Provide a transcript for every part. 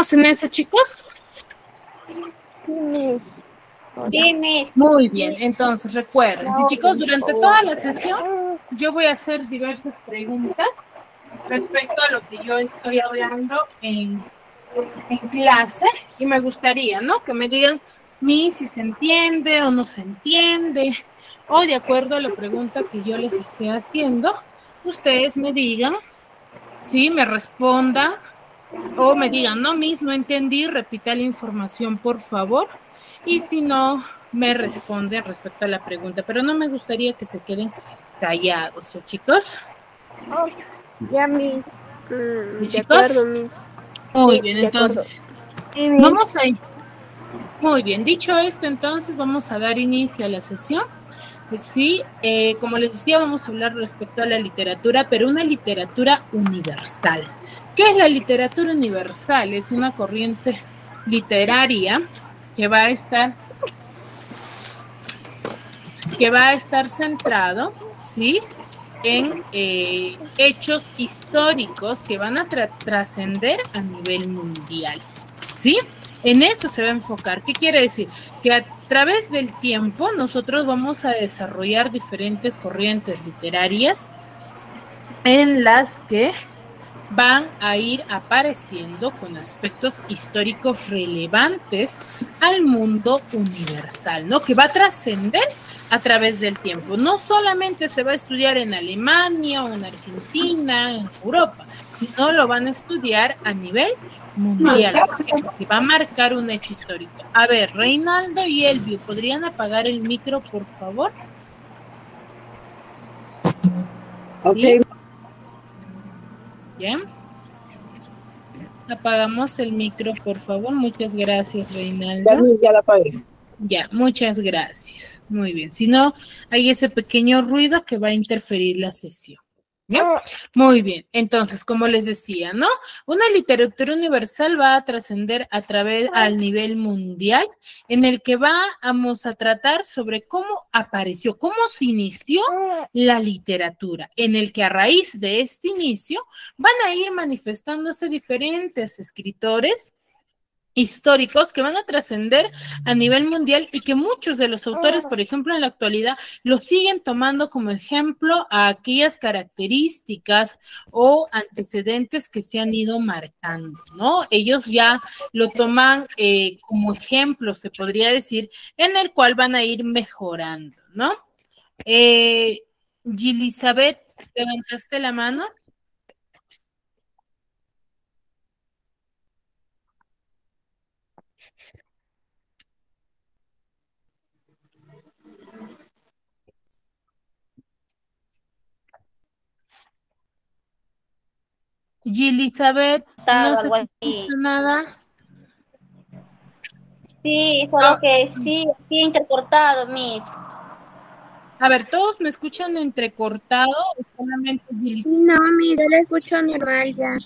¿Estamos en eso, chicos? Sí, Miss. Muy bien, entonces recuerden, sí, chicos, durante toda la sesión yo voy a hacer diversas preguntas respecto a lo que yo estoy hablando en clase y me gustaría, ¿no? Que me digan si se entiende o no se entiende o de acuerdo a la pregunta que yo les esté haciendo, ustedes me digan, sí, me responda o me digan, no, Miss, no entendí, repita la información, por favor. Y si no, me responde respecto a la pregunta. Pero no me gustaría que se queden callados, ¿eh, chicos? Oh, ya, Miss. ¿Sí, De chicos? acuerdo, Miss. Muy Sí, bien, de acuerdo. entonces, vamos a ir. Muy bien, dicho esto, entonces vamos a dar inicio a la sesión. Sí, como les decía, vamos a hablar respecto a la literatura, pero una literatura universal. ¿Qué es la literatura universal? Es una corriente literaria que va a estar centrado, ¿sí? En hechos históricos que van a trascender a nivel mundial, ¿sí? En eso se va a enfocar. ¿Qué quiere decir? Que a través del tiempo nosotros vamos a desarrollar diferentes corrientes literarias en las que van a ir apareciendo con aspectos históricos relevantes al mundo universal, ¿no? Que va a trascender a través del tiempo. No solamente se va a estudiar en Alemania o en Argentina, en Europa, sino lo van a estudiar a nivel mundial, porque va a marcar un hecho histórico. A ver, Reinaldo y Elvio, ¿podrían apagar el micro, por favor? Ok. ¿Sí? ¿Bien? Apagamos el micro, por favor. Muchas gracias, Reinaldo. Ya la apagué. Ya, muchas gracias. Muy bien. Si no, hay ese pequeño ruido que va a interferir la sesión. ¿Bien? Muy bien. Entonces, como les decía, ¿no? Una literatura universal va a trascender al nivel mundial, en el que vamos a tratar sobre cómo apareció, cómo se inició la literatura, en el que a raíz de este inicio van a ir manifestándose diferentes escritores históricos que van a trascender a nivel mundial y que muchos de los autores, por ejemplo, en la actualidad, lo siguen tomando como ejemplo a aquellas características o antecedentes que se han ido marcando, ¿no? Ellos ya lo toman como ejemplo, se podría decir, en el cual van a ir mejorando, ¿no? Gilisabeth, ¿levantaste la mano? Gilisabeth, no se te escucha nada. Sí, solo que sí intercortado, Miss. A ver, ¿todos me escuchan entrecortado o solamente Gilisabeth? No, Miss, yo la escucho normal ya.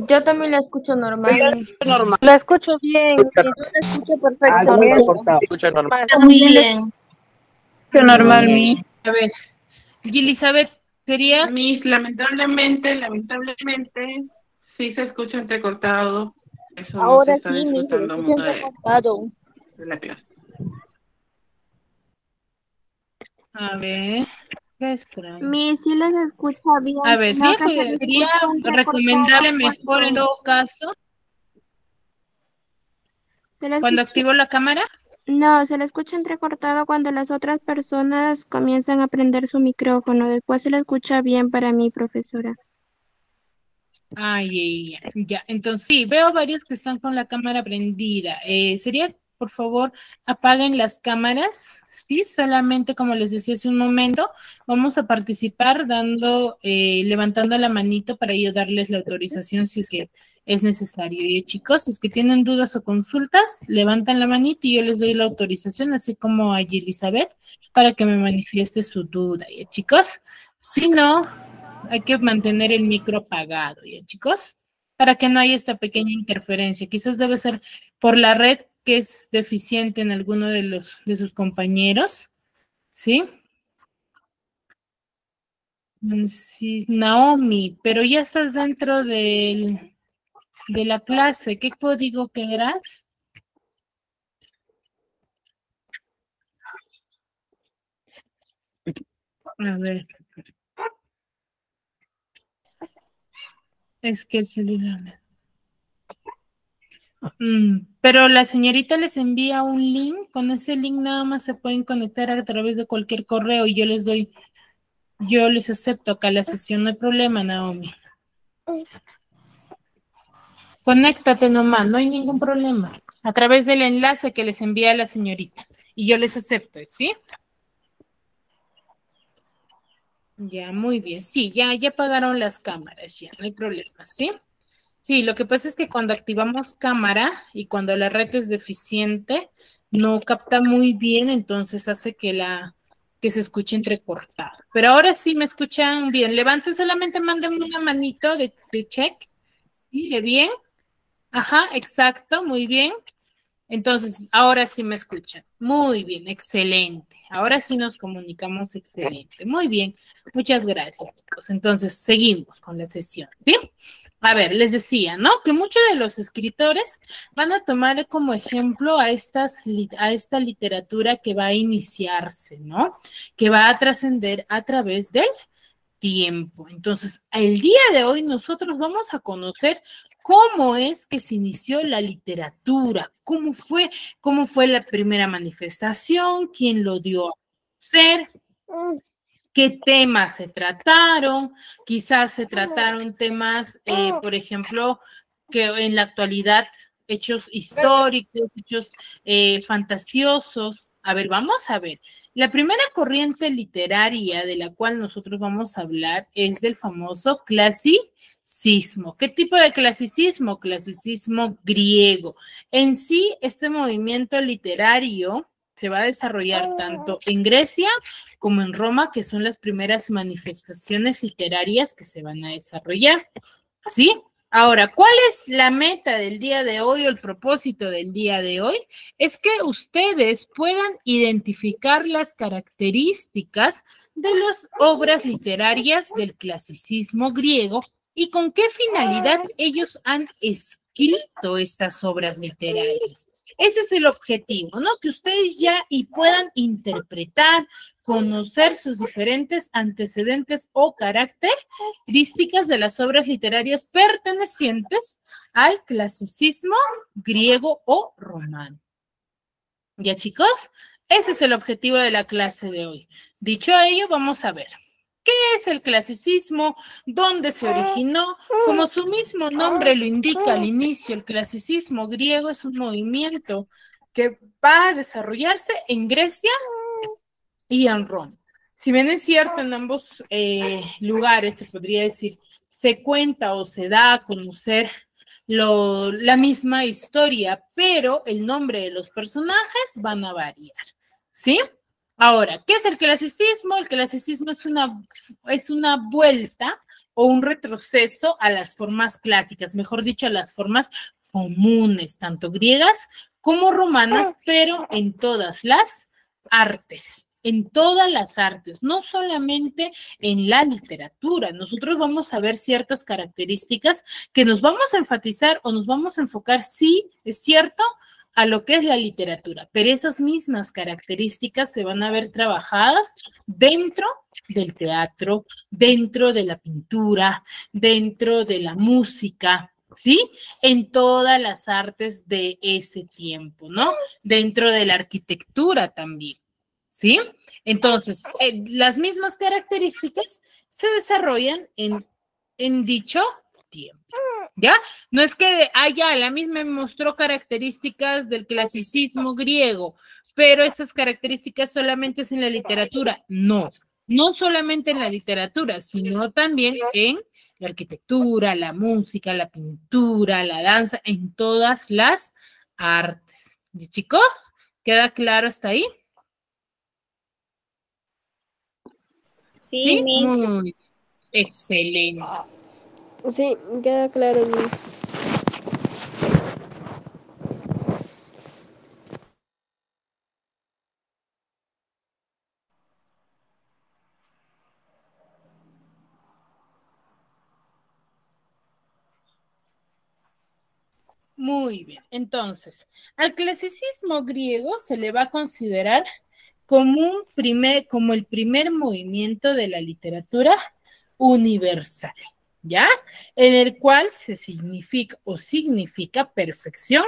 Yo también la escucho normal, Miss. Normal. La escucho bien, Miss. La escucho perfectamente. Escucha normal. Muy bien. Escucho normal, Miss. A ver, Gilisabeth, ¿serías? Miss, lamentablemente, sí se escucha entrecortado. Eso no se Ahora está sí, Miss, se disfrutando escucha mucho entrecortado. de la clase. A ver, qué extraño. Miss, sí les escucha bien, A ver, sino sí, que se les sería escucha recomendable entrecortado mejor en todo caso cuando activo la cámara. No, se le escucha entrecortado cuando las otras personas comienzan a prender su micrófono. Después se le escucha bien para mí, profesora. Ay, ya. Entonces, sí, veo varios que están con la cámara prendida. Sería, por favor, apaguen las cámaras. Sí, solamente como les decía hace un momento, vamos a participar levantando la manito para yo darles la autorización si es que es necesario. Y chicos, si es que tienen dudas o consultas, levantan la manito y yo les doy la autorización, así como a Elizabeth, para que me manifieste su duda. Y chicos, si no, hay que mantener el micro apagado, ¿ya, chicos? Para que no haya esta pequeña interferencia. Quizás debe ser por la red que es deficiente en alguno de sus compañeros, ¿sí? Sí, Naomi, pero ya estás dentro del de la clase. ¿Qué código que eras? A ver. Es que el celular. Pero la señorita les envía un link. Con ese link nada más se pueden conectar a través de cualquier correo y yo les acepto acá la sesión, no hay problema, Naomi. Conéctate nomás, no hay ningún problema. A través del enlace que les envía la señorita. Y yo les acepto, ¿sí? Ya, muy bien. Sí, ya apagaron las cámaras, ya, no hay problema, ¿sí? Sí, lo que pasa es que cuando activamos cámara y cuando la red es deficiente, no capta muy bien, entonces hace que se escuche entrecortado. Pero ahora sí me escuchan bien. Levanten, solamente manden una manito de check. ¿Sí? ¿De bien? Ajá, exacto, muy bien. Entonces, ahora sí me escuchan. Muy bien, excelente. Ahora sí nos comunicamos excelente. Muy bien, muchas gracias, chicos. Entonces, seguimos con la sesión, ¿sí? A ver, les decía, ¿no? Que muchos de los escritores van a tomar como ejemplo a esta literatura que va a iniciarse, ¿no? Que va a trascender a través del tiempo. Entonces, el día de hoy nosotros vamos a conocer cómo es que se inició la literatura, cómo fue la primera manifestación, quién lo dio a conocer, qué temas se trataron, quizás se trataron temas, por ejemplo, que en la actualidad, hechos históricos, hechos fantasiosos. A ver, vamos a ver. La primera corriente literaria de la cual nosotros vamos a hablar es del famoso clasicismo. ¿Qué tipo de clasicismo? Clasicismo griego. En sí, este movimiento literario se va a desarrollar tanto en Grecia como en Roma, que son las primeras manifestaciones literarias que se van a desarrollar. ¿Sí? Ahora, ¿cuál es la meta del día de hoy o el propósito del día de hoy? Es que ustedes puedan identificar las características de las obras literarias del clasicismo griego y con qué finalidad ellos han escrito estas obras literarias. Ese es el objetivo, ¿no? Que ustedes ya y puedan interpretar, conocer sus diferentes antecedentes o características de las obras literarias pertenecientes al clasicismo griego o romano. ¿Ya, chicos? Ese es el objetivo de la clase de hoy. Dicho ello, vamos a ver. ¿Qué es el clasicismo? ¿Dónde se originó? Como su mismo nombre lo indica al inicio, el clasicismo griego es un movimiento que va a desarrollarse en Grecia y en Roma. Si bien es cierto, en ambos lugares se podría decir, se cuenta o se da a conocer la misma historia, pero el nombre de los personajes van a variar, ¿sí? Ahora, ¿qué es el clasicismo? El clasicismo es una vuelta o un retroceso a las formas clásicas, mejor dicho, a las formas comunes, tanto griegas como romanas, pero en todas las artes. En todas las artes, no solamente en la literatura. Nosotros vamos a ver ciertas características que nos vamos a enfatizar o nos vamos a enfocar, sí, es cierto, a lo que es la literatura, pero esas mismas características se van a ver trabajadas dentro del teatro, dentro de la pintura, dentro de la música, ¿sí? En todas las artes de ese tiempo, ¿no? Dentro de la arquitectura también, ¿sí? Entonces, las mismas características se desarrollan en dicho tiempo. ¿Ya? No es que haya, la misma me mostró características del clasicismo griego, pero esas características solamente es en la literatura. No, no solamente en la literatura, sino también en la arquitectura, la música, la pintura, la danza, en todas las artes. ¿Y chicos? ¿Queda claro hasta ahí? Sí, ¿Sí? Muy excelente. Sí, queda claro, Luis. Muy bien. Entonces, al clasicismo griego se le va a considerar como el primer movimiento de la literatura universal, ¿ya? En el cual se significa perfección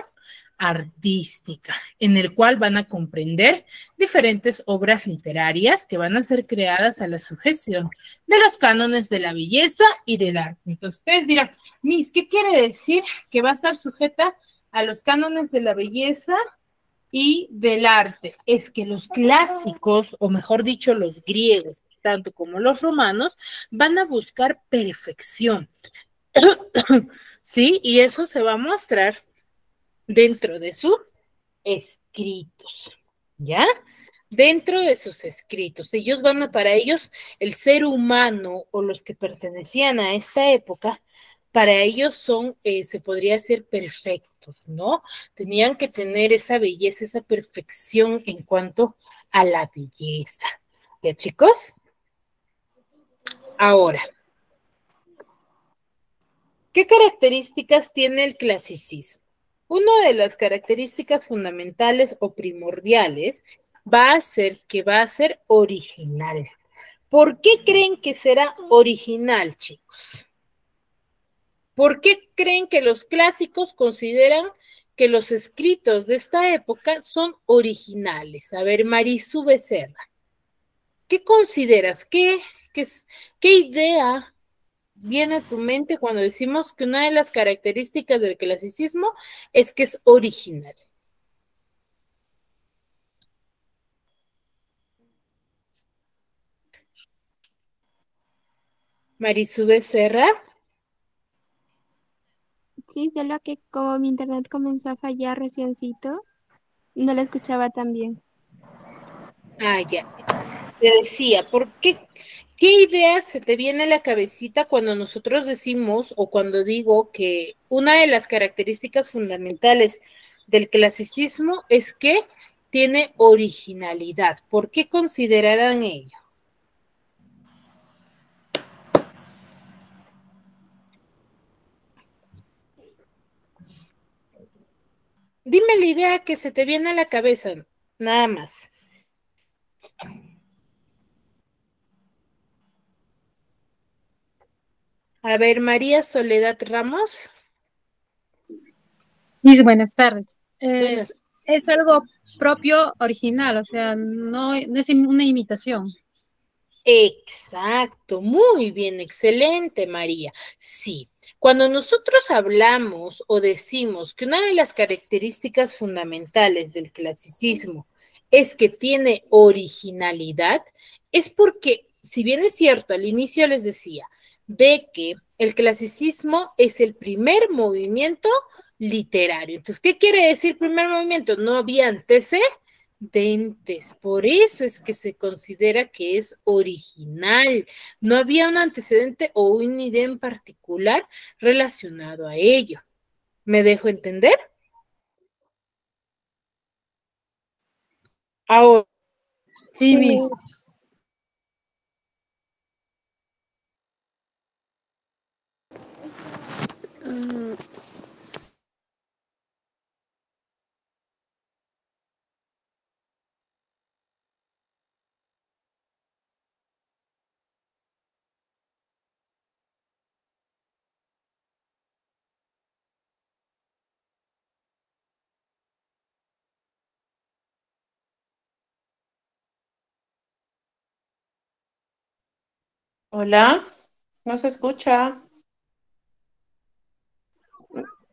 artística, en el cual van a comprender diferentes obras literarias que van a ser creadas a la sujeción de los cánones de la belleza y del arte. Entonces, ustedes dirán, Miss, ¿qué quiere decir que va a estar sujeta a los cánones de la belleza y del arte? Es que los clásicos, o mejor dicho, los griegos, tanto como los romanos, van a buscar perfección. ¿Sí? Y eso se va a mostrar dentro de sus escritos, ¿ya? Dentro de sus escritos. Para ellos, el ser humano o los que pertenecían a esta época, para ellos se podría decir perfectos, ¿no? Tenían que tener esa belleza, esa perfección en cuanto a la belleza. ¿Ya, chicos? Ahora, ¿qué características tiene el clasicismo? Una de las características fundamentales o primordiales va a ser que va a ser original. ¿Por qué creen que será original, chicos? ¿Por qué creen que los clásicos consideran que los escritos de esta época son originales? A ver, Marisu Becerra, ¿qué consideras? ¿Qué idea viene a tu mente cuando decimos que una de las características del clasicismo es que es original? Marisu Becerra. Sí, solo que como mi internet comenzó a fallar reciencito, no la escuchaba tan bien. Ah, ya. Te decía, ¿qué idea se te viene a la cabecita cuando nosotros decimos o cuando digo que una de las características fundamentales del clasicismo es que tiene originalidad? ¿Por qué considerarán ello? Dime la idea que se te viene a la cabeza, nada más. A ver, María Soledad Ramos. Mis buenas tardes. Buenas. Es algo propio, original, o sea, no es una imitación. Exacto, muy bien, excelente, María. Sí, cuando nosotros hablamos o decimos que una de las características fundamentales del clasicismo es que tiene originalidad, es porque, si bien es cierto, al inicio les decía, ve que el clasicismo es el primer movimiento literario. Entonces, ¿qué quiere decir primer movimiento? No había antecedentes. Por eso es que se considera que es original. No había un antecedente o una idea en particular relacionado a ello. ¿Me dejo entender? Ahora, Sí, Miss. Hola, no se escucha.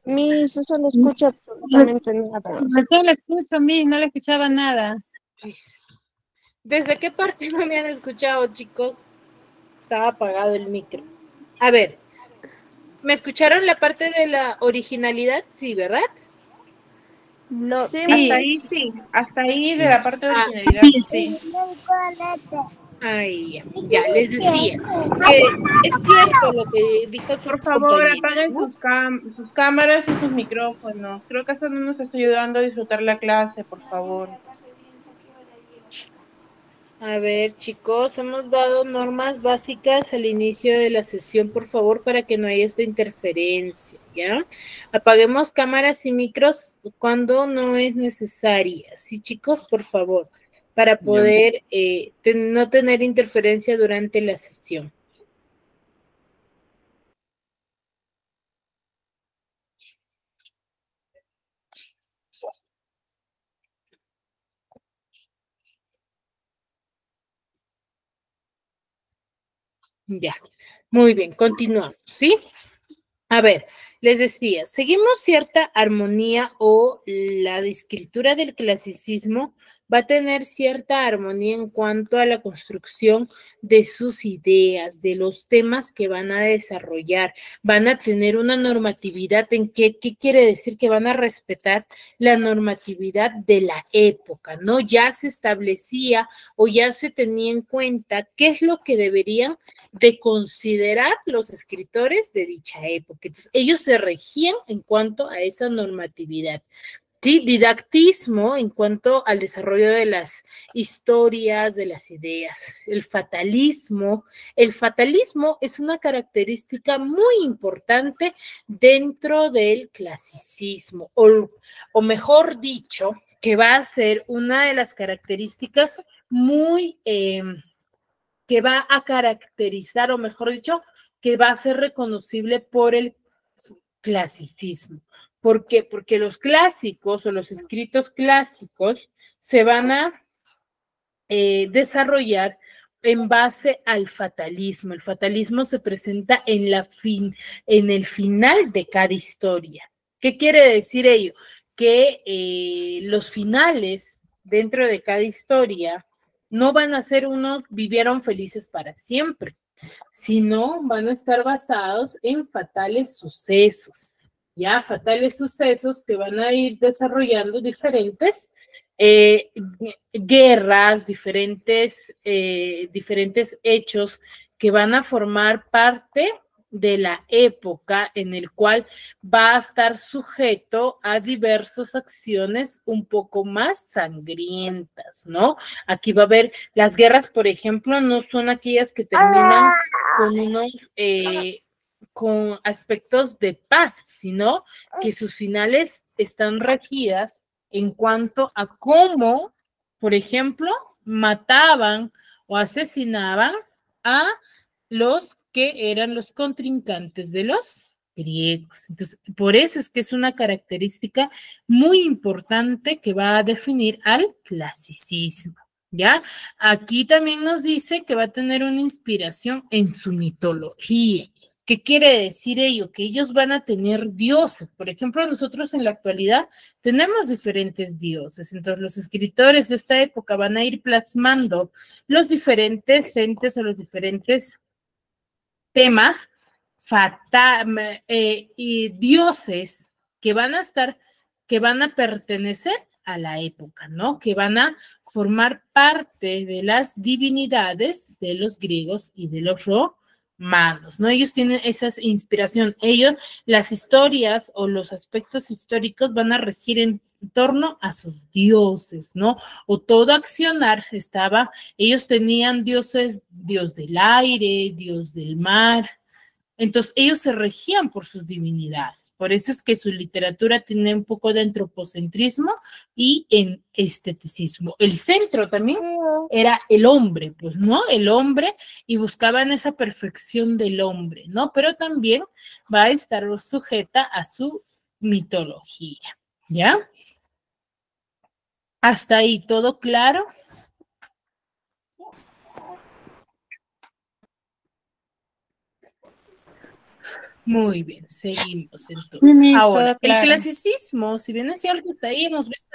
Miss, no se le escucha absolutamente nada. Recién la escucho, Miss, no le escuchaba nada. pues, ¿desde qué parte no me han escuchado, chicos? Estaba apagado el micro. A ver, ¿me escucharon la parte de la originalidad? Sí, ¿verdad? No, Sí, Sí. hasta ahí sí, hasta ahí de la parte de Ah, originalidad, sí. Ay, ya les decía que es cierto lo que dijo su Por favor, compañero, apaguen ¿no? sus cámaras y sus micrófonos. Creo que esto no nos está ayudando a disfrutar la clase, por favor. A ver, chicos, hemos dado normas básicas al inicio de la sesión, por favor, para que no haya esta interferencia, ¿ya? Apaguemos cámaras y micros cuando no es necesaria. Sí, chicos, por favor, para poder no tener interferencia durante la sesión. Ya, muy bien, continuamos, ¿sí? A ver, les decía, seguimos cierta armonía o la escritura del clasicismo va a tener cierta armonía en cuanto a la construcción de sus ideas, de los temas que van a desarrollar, van a tener una normatividad en qué quiere decir que van a respetar la normatividad de la época, ¿no? Ya se establecía o ya se tenía en cuenta qué es lo que deberían de considerar los escritores de dicha época. Entonces, ellos se regían en cuanto a esa normatividad. Sí, didactismo en cuanto al desarrollo de las historias, de las ideas. El fatalismo es una característica muy importante dentro del clasicismo, o mejor dicho, que va a ser una de las características muy que va a caracterizar, o mejor dicho, que va a ser reconocible por el clasicismo. ¿Por qué? Porque los clásicos o los escritos clásicos se van a desarrollar en base al fatalismo. El fatalismo se presenta en el final de cada historia. ¿Qué quiere decir ello? Que los finales dentro de cada historia no van a ser unos vivieron felices para siempre, sino van a estar basados en fatales sucesos, ¿ya? Fatales sucesos que van a ir desarrollando diferentes guerras, diferentes hechos que van a formar parte de la época en el cual va a estar sujeto a diversas acciones un poco más sangrientas, ¿no? Aquí va a haber las guerras, por ejemplo, no son aquellas que terminan con unos con aspectos de paz, sino que sus finales están regidas en cuanto a cómo, por ejemplo, mataban o asesinaban a los que eran los contrincantes de los griegos. Entonces, por eso es que es una característica muy importante que va a definir al clasicismo, ¿ya? Aquí también nos dice que va a tener una inspiración en su mitología. ¿Qué quiere decir ello? Que ellos van a tener dioses. Por ejemplo, nosotros en la actualidad tenemos diferentes dioses. Entonces, los escritores de esta época van a ir plasmando los diferentes entes o los diferentes temas y dioses que van a pertenecer a la época, ¿no? Que van a formar parte de las divinidades de los griegos y de los romanos, ¿no? Ellos tienen esa inspiración. Las historias o los aspectos históricos van a regir en torno a sus dioses, ¿no? O todo accionar ellos tenían dioses, dios del aire, dios del mar. Entonces, ellos se regían por sus divinidades. Por eso es que su literatura tiene un poco de antropocentrismo y en esteticismo. El centro también era el hombre, pues, ¿no? El hombre, y buscaban esa perfección del hombre, ¿no? Pero también va a estar sujeta a su mitología, ¿ya? Hasta ahí, ¿todo claro? Muy bien, seguimos entonces. Sí, Ahora, claro. el clasicismo, si bien es cierto, hasta ahí hemos visto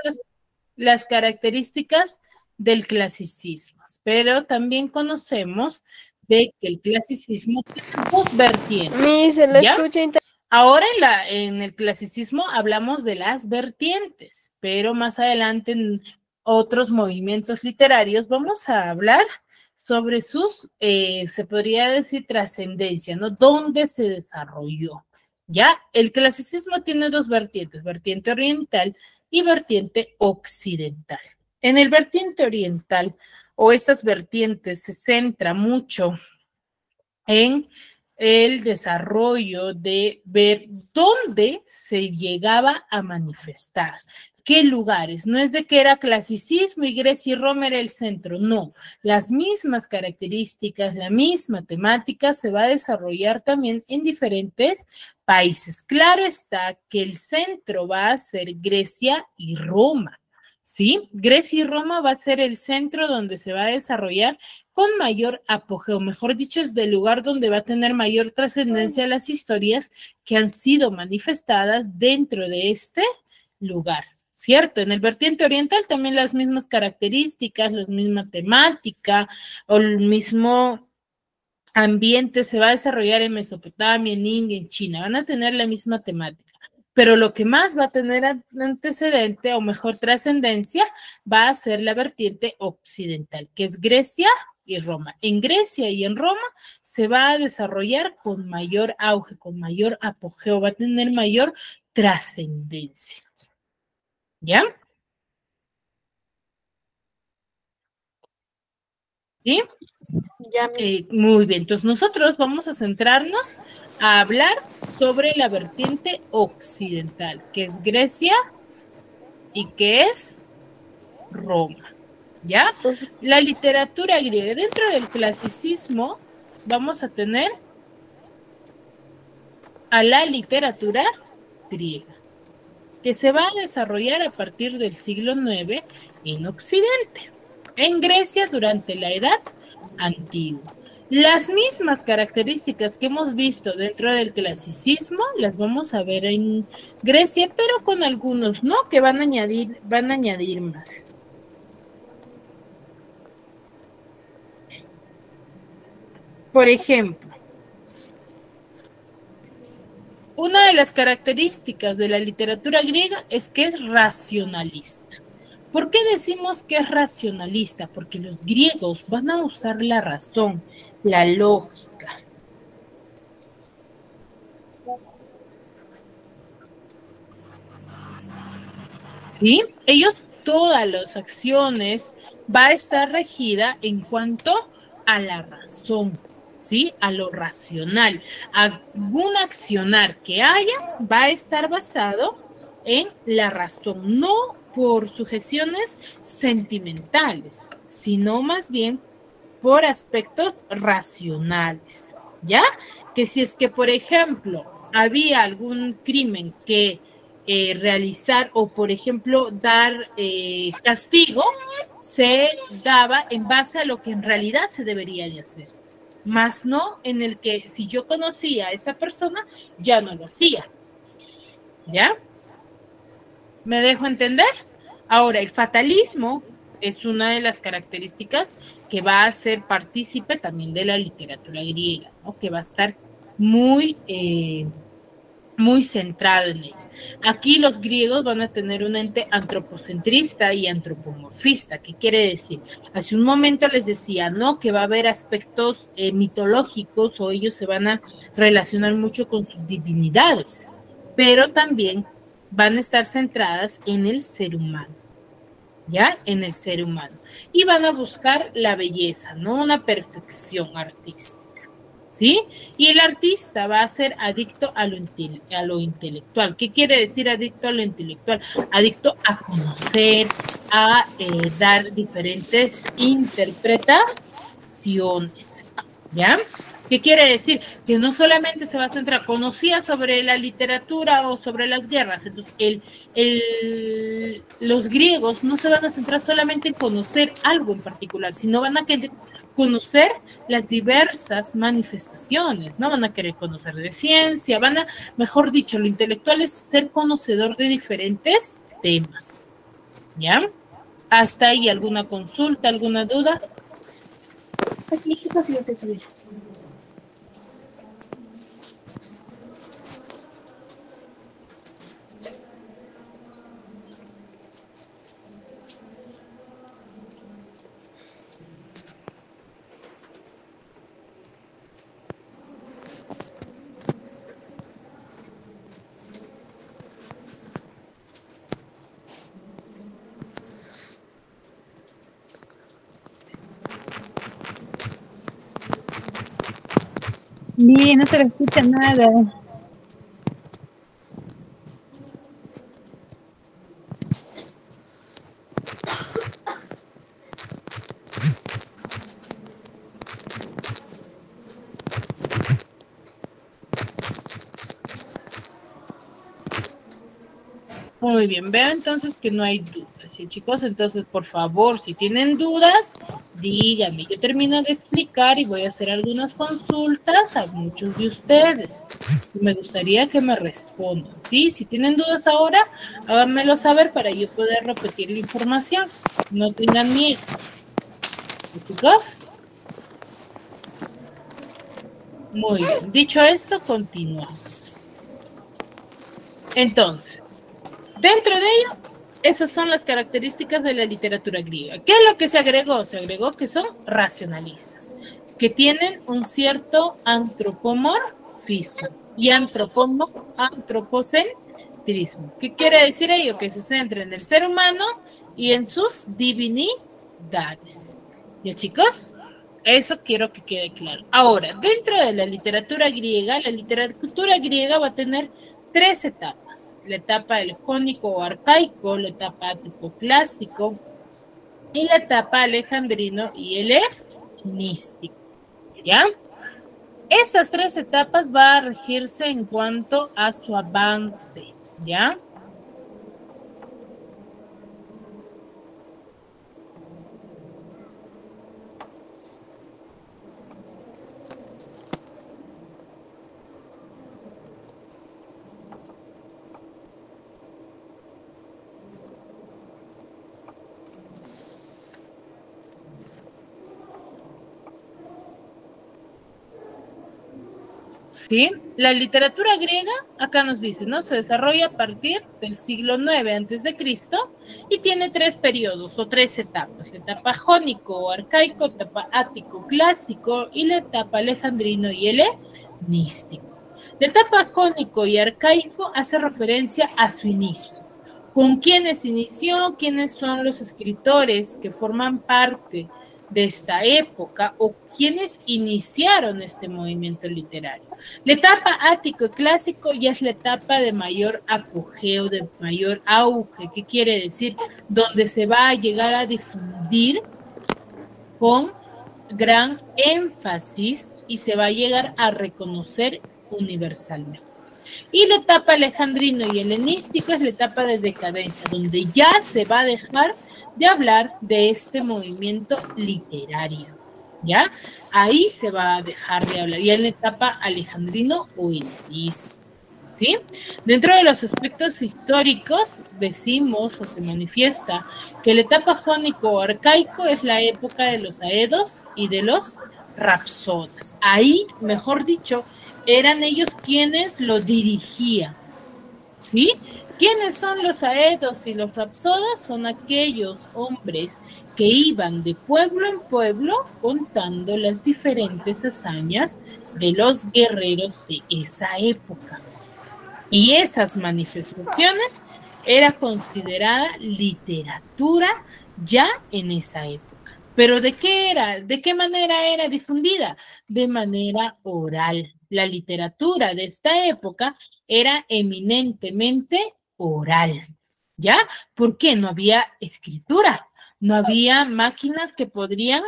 las características del clasicismo, pero también conocemos de que el clasicismo tiene dos vertientes. Se la ¿ya? escucha Ahora en el clasicismo hablamos de las vertientes, pero más adelante en otros movimientos literarios vamos a hablar sobre sus, se podría decir, trascendencia, ¿no? ¿Dónde se desarrolló? ¿Ya? El clasicismo tiene dos vertientes, vertiente oriental y vertiente occidental. En el vertiente oriental o estas vertientes se centra mucho en el desarrollo de ver dónde se llegaba a manifestar, qué lugares. No es de que era clasicismo y Grecia y Roma era el centro, no. Las mismas características, la misma temática se va a desarrollar también en diferentes países. Claro está que el centro va a ser Grecia y Roma. ¿Sí? Grecia y Roma va a ser el centro donde se va a desarrollar con mayor apogeo, mejor dicho, es del lugar donde va a tener mayor trascendencia las historias que han sido manifestadas dentro de este lugar, ¿cierto? En el vertiente oriental también las mismas características, la misma temática o el mismo ambiente se va a desarrollar en Mesopotamia, en India, en China, van a tener la misma temática. Pero lo que más va a tener antecedente o mejor trascendencia va a ser la vertiente occidental, que es Grecia y Roma. En Grecia y en Roma se va a desarrollar con mayor auge, con mayor apogeo, va a tener mayor trascendencia. ¿Ya? ¿Sí? Ya, Muy bien, entonces nosotros vamos a centrarnos a hablar sobre la vertiente occidental, que es Grecia y que es Roma, ¿ya? La literatura griega. Dentro del clasicismo vamos a tener a la literatura griega, que se va a desarrollar a partir del siglo IX en Occidente, en Grecia durante la Edad Antigua. Las mismas características que hemos visto dentro del clasicismo las vamos a ver en Grecia, pero con algunos, ¿no? Que van a añadir más. Por ejemplo, una de las características de la literatura griega es que es racionalista. ¿Por qué decimos que es racionalista? Porque los griegos van a usar la razón, la lógica. ¿Sí? Ellos, todas las acciones va a estar regida en cuanto a la razón, ¿sí? A lo racional. Algún accionar que haya va a estar basado en la razón, no por sugestiones sentimentales, sino más bien por aspectos racionales, ¿ya? Que si es que, por ejemplo, había algún crimen que realizar o, por ejemplo, dar castigo, se daba en base a lo que en realidad se debería de hacer, más no en el que si yo conocía a esa persona, ya no lo hacía, ¿ya? ¿Me dejo entender? Ahora, el fatalismo es una de las características que va a ser partícipe también de la literatura griega, ¿no? Que va a estar muy, muy centrado en ella. Aquí los griegos van a tener un ente antropocentrista y antropomorfista. ¿Qué quiere decir? Hace un momento les decía, ¿no? Que va a haber aspectos mitológicos o ellos se van a relacionar mucho con sus divinidades, pero también van a estar centradas en el ser humano, ¿ya? En el ser humano. Y van a buscar la belleza, no una perfección artística, ¿sí? Y el artista va a ser adicto a lo intelectual. ¿Qué quiere decir adicto a lo intelectual? Adicto a conocer, a dar diferentes interpretaciones, ¿ya? ¿Qué quiere decir? Que no solamente se va a centrar, conocía sobre la literatura o sobre las guerras, entonces los griegos no se van a centrar solamente en conocer algo en particular, sino van a querer conocer las diversas manifestaciones, no van a querer conocer de ciencia, mejor dicho, lo intelectual es ser conocedor de diferentes temas, ¿ya? ¿Hasta ahí alguna consulta, alguna duda? Bien, no se le escucha nada. Muy bien, veo entonces que no hay dudas, ¿sí, chicos? Entonces, por favor, si tienen dudas, díganme. Yo termino de explicar y voy a hacer algunas consultas a muchos de ustedes. Me gustaría que me respondan, ¿sí? Si tienen dudas ahora, háganmelo saber para yo poder repetir la información. No tengan miedo. ¿Chicos? Muy bien. Dicho esto, continuamos. Entonces, dentro de ello, esas son las características de la literatura griega. ¿Qué es lo que se agregó? Se agregó que son racionalistas, que tienen un cierto antropomorfismo y antropocentrismo. ¿Qué quiere decir ello? Que se centra en el ser humano y en sus divinidades. ¿Ya, chicos? Eso quiero que quede claro. Ahora, dentro de la literatura griega va a tener 3 etapas. La etapa del jónico o arcaico, la etapa ático clásico y la etapa alejandrino y helenístico. ¿Ya? Estas 3 etapas van a regirse en cuanto a su avance. ¿Ya? ¿Sí? La literatura griega, acá nos dice, ¿no? Se desarrolla a partir del siglo IX a.C. y tiene 3 periodos o 3 etapas. La etapa jónico o arcaico, etapa ático clásico y la etapa alejandrino y helenístico. La etapa jónico y arcaico hace referencia a su inicio. ¿Con quiénes inició? ¿Quiénes son los escritores que forman parte de esta época o quienes iniciaron este movimiento literario? La etapa ático clásico ya es la etapa de mayor apogeo, de mayor auge. ¿Qué quiere decir? Donde se va a llegar a difundir con gran énfasis y se va a llegar a reconocer universalmente. Y la etapa alejandrino y helenístico es la etapa de decadencia, donde ya se va a dejar de hablar de este movimiento literario, ¿ya? Ahí se va a dejar de hablar, y en la etapa alejandrino o helenístico, ¿sí? Dentro de los aspectos históricos decimos o se manifiesta que la etapa jónico o arcaico es la época de los aedos y de los rapsodas. Ahí, mejor dicho, eran ellos quienes lo dirigían, ¿sí? ¿Quiénes son los aedos y los rapsodas? Son aquellos hombres que iban de pueblo en pueblo contando las diferentes hazañas de los guerreros de esa época. Y esas manifestaciones era considerada literatura ya en esa época. ¿Pero de qué era? ¿De qué manera era difundida? De manera oral. La literatura de esta época era eminentemente oral, ¿ya? ¿Por qué? No había escritura, no había máquinas que podrían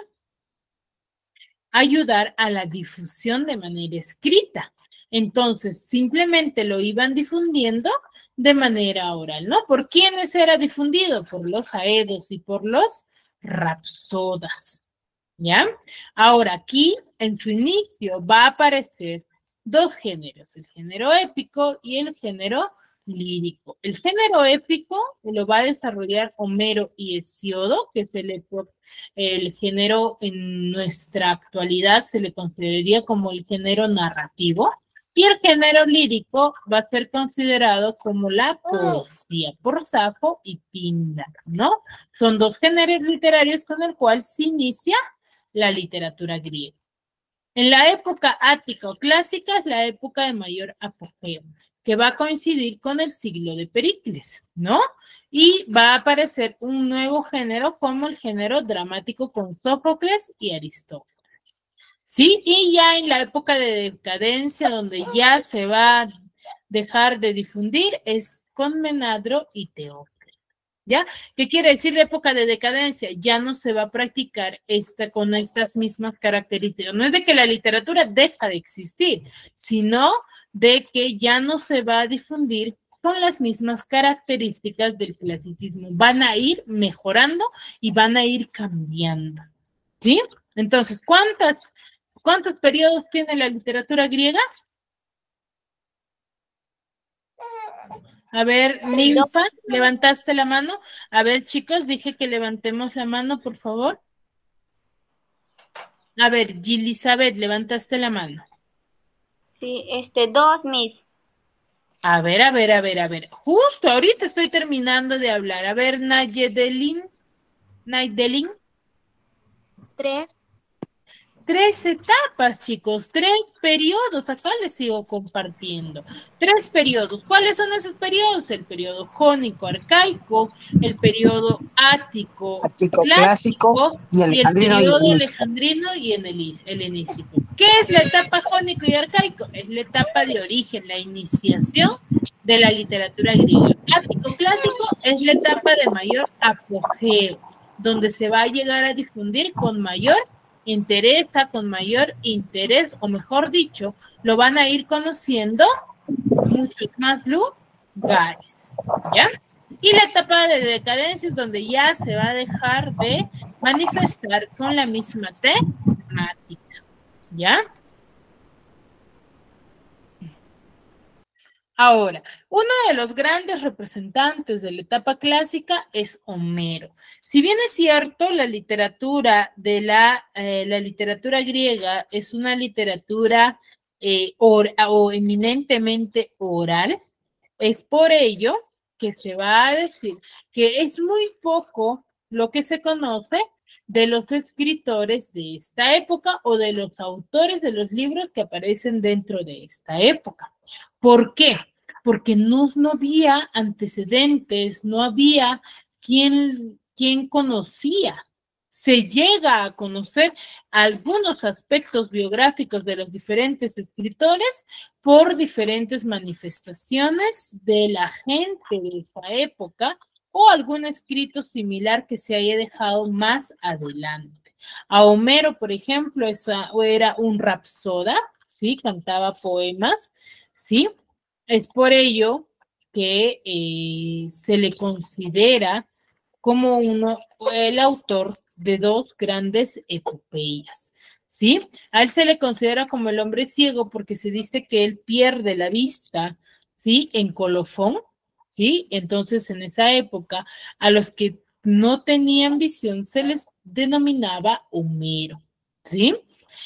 ayudar a la difusión de manera escrita. Entonces, simplemente lo iban difundiendo de manera oral, ¿no? ¿Por quiénes era difundido? Por los aedos y por los rapsodas, ¿ya? Ahora, aquí, en su inicio, va a aparecer 2 géneros, el género épico y el género lírico. El género épico lo va a desarrollar Homero y Hesíodo, que es el género en nuestra actualidad se le consideraría como el género narrativo, y el género lírico va a ser considerado como la poesía por Safo y Píndaro, ¿no? Son 2 géneros literarios con el cual se inicia la literatura griega. En la época ática o clásica es la época de mayor apogeo, que va a coincidir con el siglo de Pericles, ¿no? Y va a aparecer un nuevo género como el género dramático con Sófocles y Aristófanes. ¿sí? Y ya en la época de decadencia, donde ya se va a dejar de difundir, es con Menandro y Teócrito. ¿Ya? ¿Qué quiere decir época de decadencia? Ya no se va a practicar con estas mismas características. No es de que la literatura deja de existir, sino de que ya no se va a difundir con las mismas características del clasicismo. Van a ir mejorando y van a ir cambiando. ¿Sí? Entonces, ¿cuántos periodos tiene la literatura griega? A ver, Ninfa, ¿levantaste la mano? A ver, chicos, dije que levantemos la mano, por favor. A ver, Gilisabeth, ¿levantaste la mano? Sí, 2, Miss. A ver. Justo ahorita estoy terminando de hablar. A ver, Naydelin. 3. 3 etapas, chicos, 3 periodos. Acá les sigo compartiendo. 3 periodos. ¿Cuáles son esos periodos? El periodo jónico arcaico, el periodo ático clásico y el periodo alejandrino y helenístico. ¿Qué es la etapa jónico y arcaico? Es la etapa de origen, la iniciación de la literatura griega. Ático clásico es la etapa de mayor apogeo, donde se va a llegar a difundir con mayor interés, o mejor dicho, lo van a ir conociendo muchos más lugares, ¿ya? Y la etapa de decadencia es donde ya se va a dejar de manifestar con la misma temática, ¿ya? Ahora, uno de los grandes representantes de la etapa clásica es Homero. Si bien es cierto, la literatura de la literatura griega es una literatura o eminentemente oral, es por ello que se va a decir que es muy poco lo que se conoce de los escritores de esta época o de los autores de los libros que aparecen dentro de esta época. ¿Por qué? Porque no había antecedentes, no había quien conocía. Se llega a conocer algunos aspectos biográficos de los diferentes escritores por diferentes manifestaciones de la gente de esa época o algún escrito similar que se haya dejado más adelante. A Homero, por ejemplo, era un rapsoda, ¿sí? Cantaba poemas, ¿sí? Es por ello que se le considera como el autor de 2 grandes epopeyas, ¿sí? A él se le considera como el hombre ciego porque se dice que él pierde la vista, ¿sí? En Colofón, ¿sí? Entonces, en esa época, a los que no tenían visión se les denominaba Homero, ¿sí?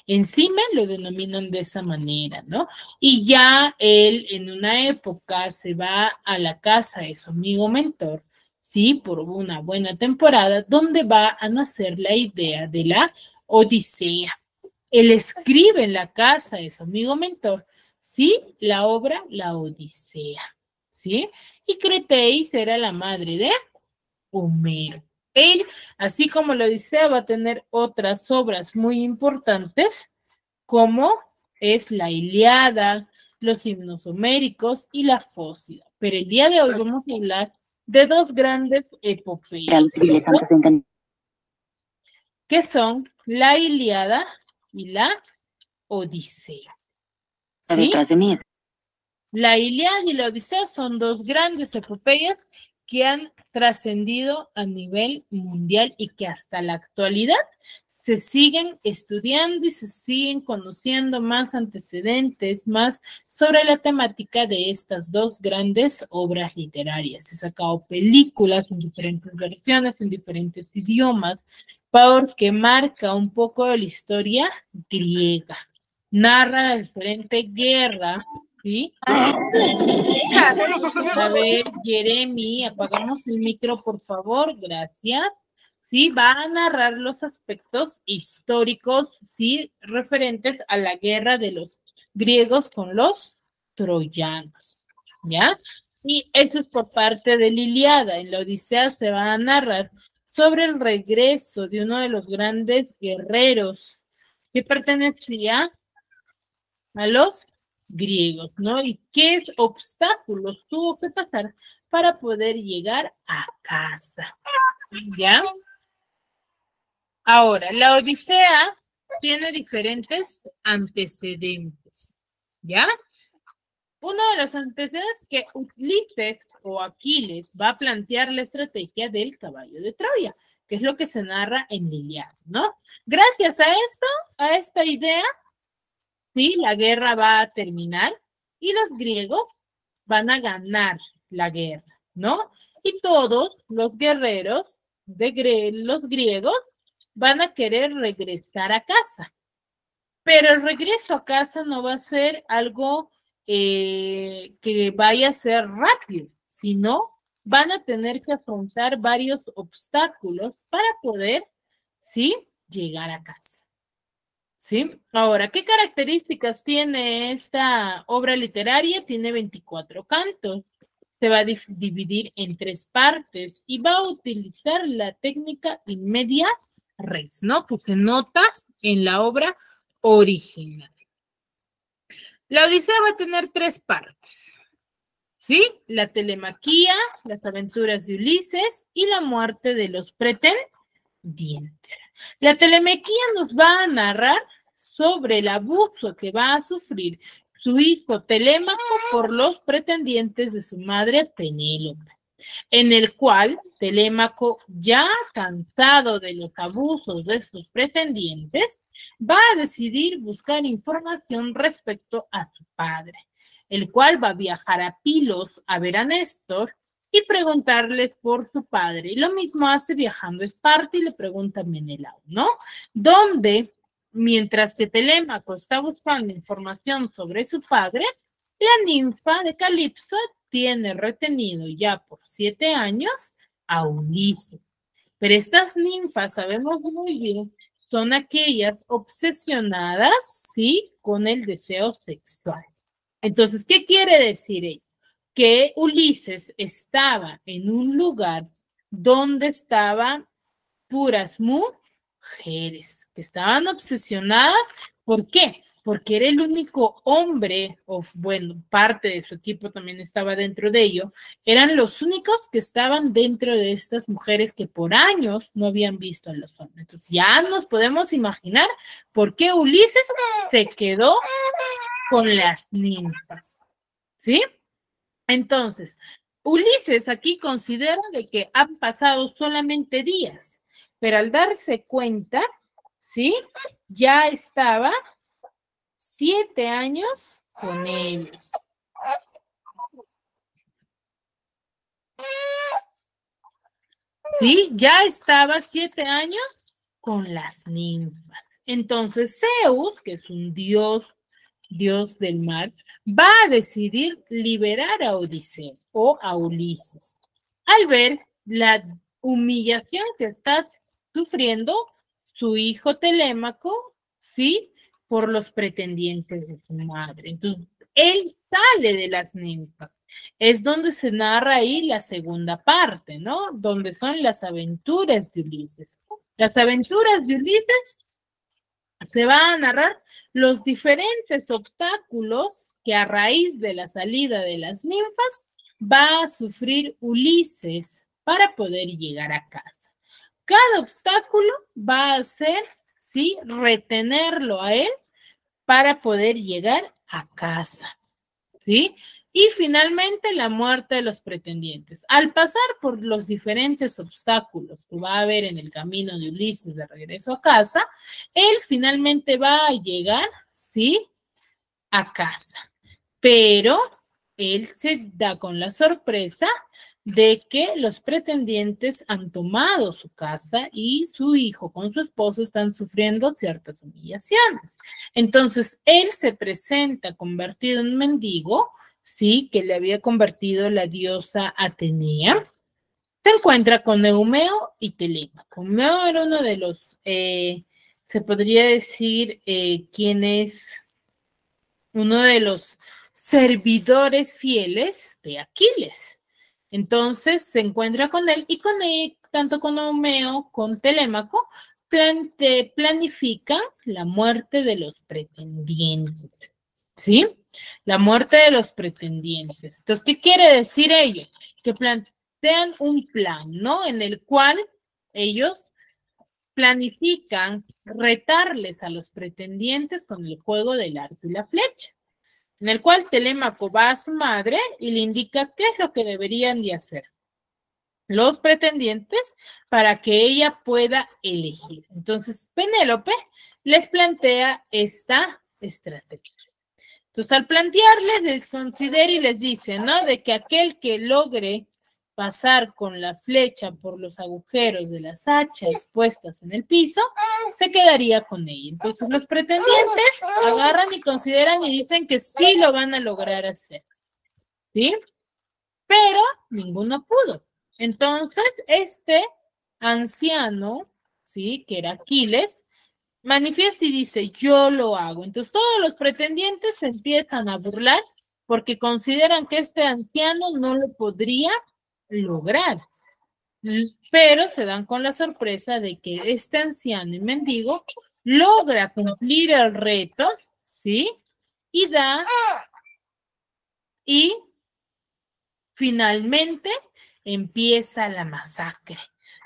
Encima lo denominan de esa manera, ¿no? Y ya él en una época se va a la casa de su amigo mentor, ¿sí? Por una buena temporada, donde va a nacer la idea de la Odisea. Él escribe en la casa de su amigo mentor, ¿sí? La obra La Odisea, ¿sí? Y Creteis era la madre de Homero. Él, así como la Odisea, va a tener otras obras muy importantes, como es la Ilíada, los himnos homéricos y la Fósida. Pero el día de hoy vamos a hablar de 2 grandes epopeyas, que son la Ilíada y la Odisea. ¿Sí? La Ilíada y la Odisea son 2 grandes epopeyas que han trascendido a nivel mundial y que hasta la actualidad se siguen estudiando y se siguen conociendo más antecedentes, más sobre la temática de estas 2 grandes obras literarias. Se han sacado películas en diferentes versiones, en diferentes idiomas, porque marca un poco de la historia griega. Narra la diferente guerra, ¿sí? A ver, Jeremy, apagamos el micro, por favor, gracias. Sí, va a narrar los aspectos históricos, sí, referentes a la guerra de los griegos con los troyanos, ¿ya? Y eso es por parte de la Ilíada. En la Odisea se va a narrar sobre el regreso de uno de los grandes guerreros que pertenecía a los griegos, ¿no? ¿Y qué obstáculos tuvo que pasar para poder llegar a casa? ¿Ya? Ahora, la Odisea tiene diferentes antecedentes, ¿ya? Uno de los antecedentes que Ulises o Aquiles va a plantear la estrategia del caballo de Troya, que es lo que se narra en la Ilíada, ¿no? Gracias a esto, a esta idea, sí, la guerra va a terminar y los griegos van a ganar la guerra, ¿no? Y todos los guerreros los griegos van a querer regresar a casa. Pero el regreso a casa no va a ser algo que vaya a ser rápido, sino van a tener que afrontar varios obstáculos para poder, ¿sí?, llegar a casa. ¿Sí? Ahora, ¿qué características tiene esta obra literaria? Tiene 24 cantos. Se va a dividir en 3 partes y va a utilizar la técnica in media res, ¿no? Que se nota en la obra original. La Odisea va a tener 3 partes, ¿sí? La telemaquía, las aventuras de Ulises y la muerte de los pretendientes. La telemaquía nos va a narrar sobre el abuso que va a sufrir su hijo Telémaco por los pretendientes de su madre Penélope, en el cual Telémaco, ya cansado de los abusos de sus pretendientes, va a decidir buscar información respecto a su padre, el cual va a viajar a Pilos a ver a Néstor y preguntarle por su padre. Y lo mismo hace viajando a Esparta y le pregunta a Menelao, ¿no? Donde, mientras que Telémaco está buscando información sobre su padre, la ninfa de Calipso tiene retenido ya por 7 años a Ulises. Pero estas ninfas, sabemos muy bien, son aquellas obsesionadas, ¿sí?, con el deseo sexual. Entonces, ¿qué quiere decir ello? Que Ulises estaba en un lugar donde estaban puras mujeres, que estaban obsesionadas. ¿Por qué? Porque era el único hombre, o bueno, parte de su equipo también estaba dentro de ello, eran los únicos que estaban dentro de estas mujeres que por años no habían visto a los hombres. Entonces ya nos podemos imaginar por qué Ulises se quedó con las ninfas, ¿sí? Entonces, Ulises aquí considera de que han pasado solamente días, pero al darse cuenta, ¿sí?, ya estaba 7 años con ellos. Sí, ya estaba 7 años con las ninfas. Entonces Zeus, que es un dios del mar, va a decidir liberar a Odiseo o a Ulises. Al ver la humillación que está sufriendo su hijo Telémaco, ¿sí?, por los pretendientes de su madre. Entonces, él sale de las ninfas. Es donde se narra ahí la segunda parte, ¿no? Donde son las aventuras de Ulises. Las aventuras de Ulises se va a narrar los diferentes obstáculos que a raíz de la salida de las ninfas va a sufrir Ulises para poder llegar a casa. Cada obstáculo va a ser, ¿sí?, retenerlo a él para poder llegar a casa, ¿sí? Y finalmente la muerte de los pretendientes. Al pasar por los diferentes obstáculos que va a haber en el camino de Ulises de regreso a casa, él finalmente va a llegar, ¿sí?, a casa. Pero él se da con la sorpresa de que los pretendientes han tomado su casa y su hijo con su esposo están sufriendo ciertas humillaciones. Entonces, él se presenta convertido en mendigo, sí, que le había convertido la diosa Atenea. Se encuentra con Eumeo y Telémaco. Eumeo era uno de los, se podría decir, quién es uno de los servidores fieles de Aquiles. Entonces se encuentra con él y con él, tanto con Eumeo, con Telémaco, planifican la muerte de los pretendientes, ¿sí? La muerte de los pretendientes. Entonces, ¿qué quiere decir ello? Que plantean un plan, ¿no? En el cual ellos planifican retarles a los pretendientes con el juego del arco y la flecha, en el cual Telémaco va a su madre y le indica qué es lo que deberían de hacer los pretendientes para que ella pueda elegir. Entonces, Penélope les plantea esta estrategia. Entonces, al plantearles, les considera y les dice, ¿no? De que aquel que logre pasar con la flecha por los agujeros de las hachas puestas en el piso, se quedaría con ella. Entonces, los pretendientes agarran y consideran y dicen que sí lo van a lograr hacer, ¿sí? Pero ninguno pudo. Entonces, este anciano, ¿sí? Que era Aquiles, manifiesta y dice, yo lo hago. Entonces, todos los pretendientes se empiezan a burlar porque consideran que este anciano no lo podría lograr. Pero se dan con la sorpresa de que este anciano y mendigo logra cumplir el reto, ¿sí? Y finalmente empieza la masacre.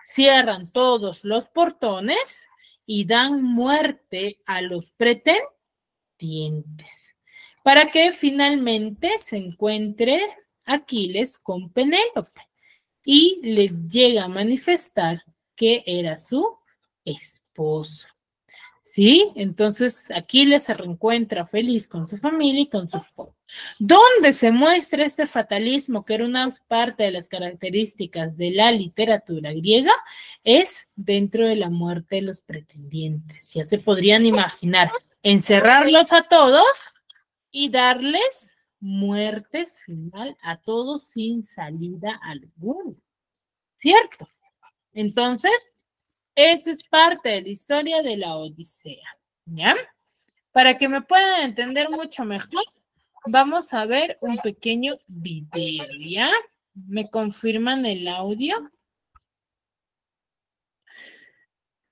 Cierran todos los portones y dan muerte a los pretendientes para que finalmente se encuentre Aquiles con Penélope y les llega a manifestar que era su esposo. ¿Sí? Entonces Aquiles se reencuentra feliz con su familia y con su esposo. ¿Dónde se muestra este fatalismo, que era una parte de las características de la literatura griega? Es dentro de la muerte de los pretendientes. Ya se podrían imaginar, encerrarlos a todos y darles muerte final a todos sin salida alguna. ¿Cierto? Entonces, esa es parte de la historia de la Odisea, ¿ya? Para que me puedan entender mucho mejor, vamos a ver un pequeño video, ¿ya? ¿Me confirman el audio?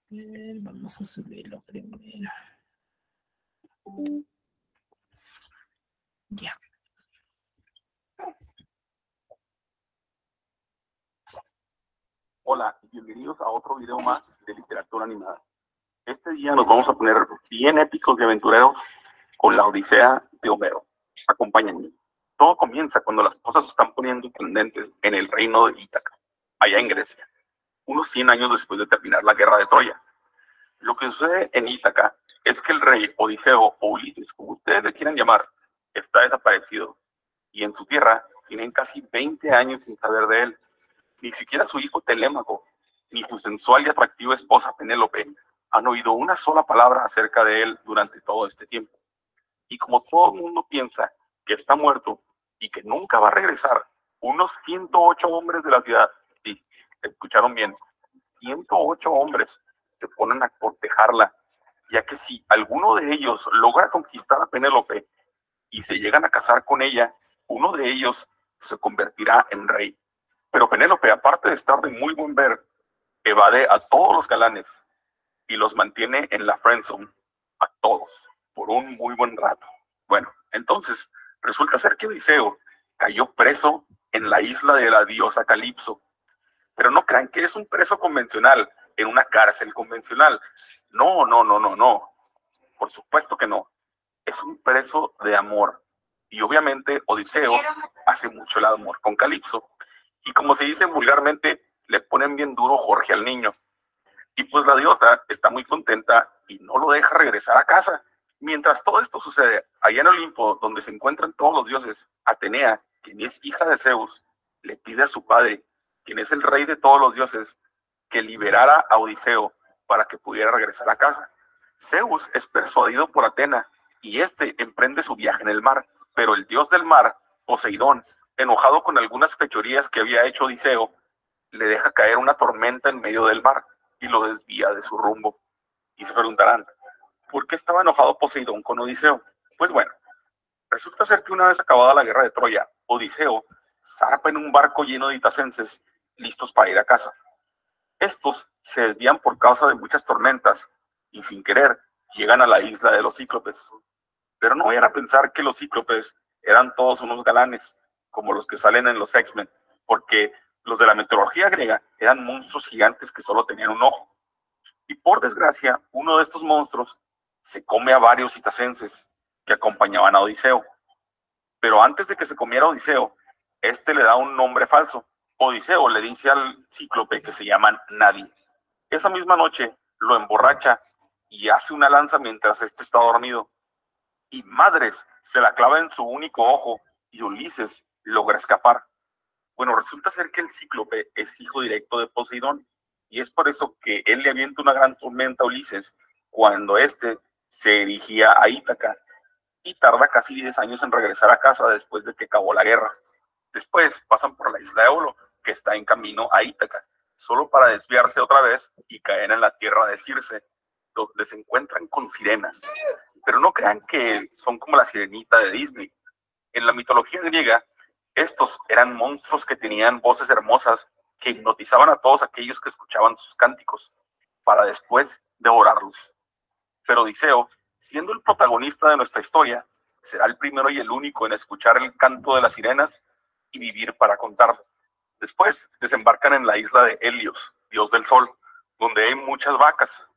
Vamos a subirlo primero. Ya. Hola y bienvenidos a otro video más de literatura animada. Este día nos vamos a poner bien épicos y aventureros con la Odisea de Homero. Acompáñenme. Todo comienza cuando las cosas se están poniendo candentes en el reino de Ítaca, allá en Grecia, unos 100 años después de terminar la guerra de Troya. Lo que sucede en Ítaca es que el rey Odiseo o Ulises, como ustedes le quieran llamar, está desaparecido y en su tierra tienen casi 20 años sin saber de él. Ni siquiera su hijo Telémaco, ni su sensual y atractiva esposa Penélope han oído una sola palabra acerca de él durante todo este tiempo. Y como todo el mundo piensa que está muerto y que nunca va a regresar, unos 108 hombres de la ciudad, sí, escucharon bien, 108 hombres se ponen a cortejarla, ya que si alguno de ellos logra conquistar a Penélope y se llegan a casar con ella, uno de ellos se convertirá en rey. Pero Penélope, aparte de estar de muy buen ver, evade a todos los galanes y los mantiene en la friendzone a todos por un muy buen rato. Bueno, entonces resulta ser que Odiseo cayó preso en la isla de la diosa Calipso. Pero no crean que es un preso convencional en una cárcel convencional. No. Por supuesto que no. Es un preso de amor. Y obviamente Odiseo hace mucho el amor con Calipso. Y como se dice vulgarmente, le ponen bien duro Jorge al niño. Y pues la diosa está muy contenta y no lo deja regresar a casa. Mientras todo esto sucede, allá en Olimpo, donde se encuentran todos los dioses, Atenea, quien es hija de Zeus, le pide a su padre, quien es el rey de todos los dioses, que liberara a Odiseo para que pudiera regresar a casa. Zeus es persuadido por Atena y este emprende su viaje en el mar, pero el dios del mar, Poseidón, enojado con algunas fechorías que había hecho Odiseo, le deja caer una tormenta en medio del mar y lo desvía de su rumbo. Y se preguntarán, ¿por qué estaba enojado Poseidón con Odiseo? Pues bueno, resulta ser que una vez acabada la guerra de Troya, Odiseo zarpa en un barco lleno de itacenses listos para ir a casa. Estos se desvían por causa de muchas tormentas y sin querer llegan a la isla de los cíclopes. Pero no vayan a pensar que los cíclopes eran todos unos galanes, como los que salen en los X-Men, porque los de la mitología griega eran monstruos gigantes que solo tenían un ojo. Y por desgracia, uno de estos monstruos se come a varios citacenses que acompañaban a Odiseo. Pero antes de que se comiera a Odiseo, este le da un nombre falso. Odiseo le dice al cíclope que se llama Nadie. Esa misma noche lo emborracha y hace una lanza mientras este está dormido. Y madres, se la clava en su único ojo y Ulises logra escapar. Bueno, resulta ser que el cíclope es hijo directo de Poseidón y es por eso que él le avienta una gran tormenta a Ulises cuando éste se dirigía a Ítaca y tarda casi 10 años en regresar a casa después de que acabó la guerra. Después pasan por la isla de Eolo, que está en camino a Ítaca, solo para desviarse otra vez y caer en la tierra de Circe, donde se encuentran con sirenas. Pero no crean que son como la sirenita de Disney. En la mitología griega, estos eran monstruos que tenían voces hermosas que hipnotizaban a todos aquellos que escuchaban sus cánticos, para después devorarlos. Pero Odiseo, siendo el protagonista de nuestra historia, será el primero y el único en escuchar el canto de las sirenas y vivir para contarlo. Después desembarcan en la isla de Helios, dios del sol, donde hay muchas vacas.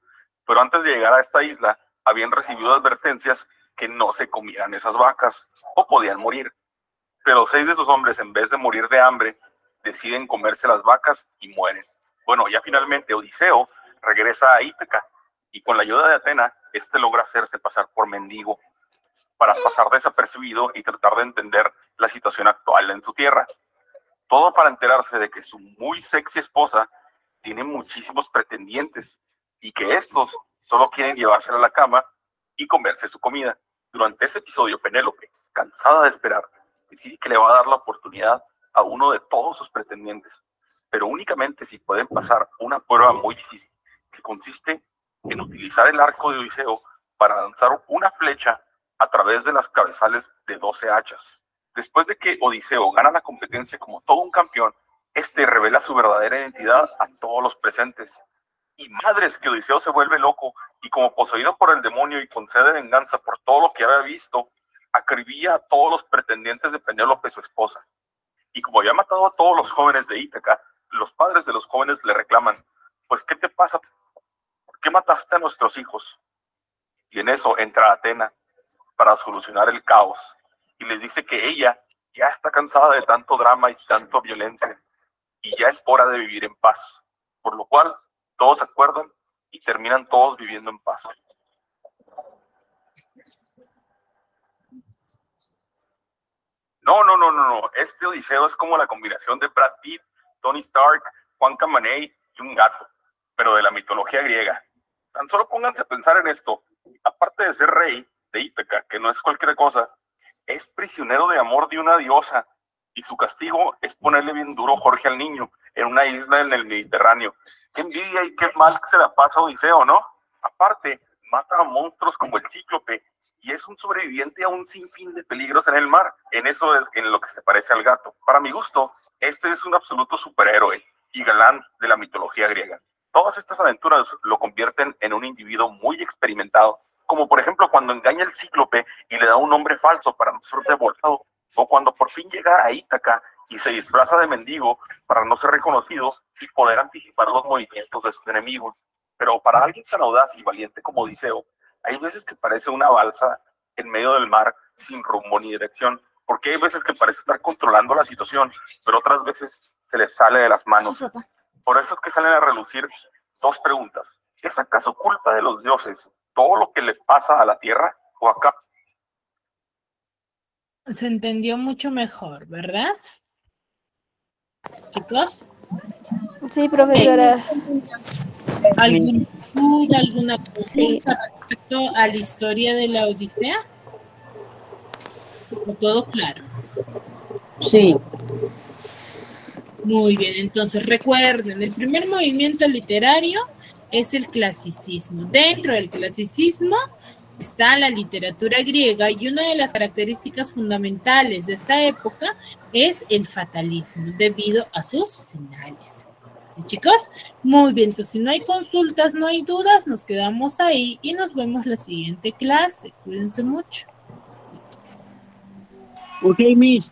Pero antes de llegar a esta isla, habían recibido advertencias que no se comieran esas vacas o podían morir. Pero 6 de esos hombres, en vez de morir de hambre, deciden comerse las vacas y mueren. Bueno, ya finalmente Odiseo regresa a Ítaca y con la ayuda de Atena, este logra hacerse pasar por mendigo para pasar desapercibido y tratar de entender la situación actual en su tierra. Todo para enterarse de que su muy sexy esposa tiene muchísimos pretendientes y que estos solo quieren llevársela a la cama y comerse su comida. Durante ese episodio, Penélope, cansada de esperar, decide que le va a dar la oportunidad a uno de todos sus pretendientes, pero únicamente si pueden pasar una prueba muy difícil, que consiste en utilizar el arco de Odiseo para lanzar una flecha a través de las cabezales de 12 hachas. Después de que Odiseo gana la competencia como todo un campeón, este revela su verdadera identidad a todos los presentes. Y madres, que Odiseo se vuelve loco y como poseído por el demonio y con sed de venganza por todo lo que había visto, acribilla a todos los pretendientes de Penélope, su esposa. Y como había matado a todos los jóvenes de Ítaca, los padres de los jóvenes le reclaman: pues, ¿qué te pasa? ¿Por qué mataste a nuestros hijos? Y en eso entra Atena para solucionar el caos y les dice que ella ya está cansada de tanto drama y tanta violencia y ya es hora de vivir en paz, por lo cual todos se acuerdan y terminan todos viviendo en paz. No. Este Odiseo es como la combinación de Brad Pitt, Tony Stark, Juan Camaney y un gato, pero de la mitología griega. Tan solo pónganse a pensar en esto. Aparte de ser rey de Ítaca, que no es cualquier cosa, es prisionero de amor de una diosa y su castigo es ponerle bien duro Jorge al niño en una isla en el Mediterráneo. Qué envidia y qué mal se la pasa a Odiseo, ¿no? Aparte, mata a monstruos como el cíclope y es un sobreviviente a un sinfín de peligros en el mar. En eso es en lo que se parece al gato. Para mi gusto, este es un absoluto superhéroe y galán de la mitología griega. Todas estas aventuras lo convierten en un individuo muy experimentado, como por ejemplo cuando engaña al cíclope y le da un nombre falso para no ser devorado, o cuando por fin llega a Ítaca y se disfraza de mendigo para no ser reconocido y poder anticipar los movimientos de sus enemigos. Pero para alguien tan audaz y valiente como Odiseo, hay veces que parece una balsa en medio del mar sin rumbo ni dirección, porque hay veces que parece estar controlando la situación, pero otras veces se le sale de las manos. Por eso es que salen a relucir dos preguntas. ¿Es acaso culpa de los dioses todo lo que le pasa a la tierra o acá? Se entendió mucho mejor, ¿verdad? ¿Chicos? Sí, profesora. ¿Alguna duda, alguna consulta respecto a la historia de la Odisea? ¿Todo claro? Sí. Muy bien, entonces recuerden, el primer movimiento literario es el clasicismo. Dentro del clasicismo está la literatura griega y una de las características fundamentales de esta época es el fatalismo debido a sus finales. ¿Y chicos? Muy bien, entonces si no hay consultas, no hay dudas, nos quedamos ahí y nos vemos la siguiente clase. Cuídense mucho. Ok, Miss.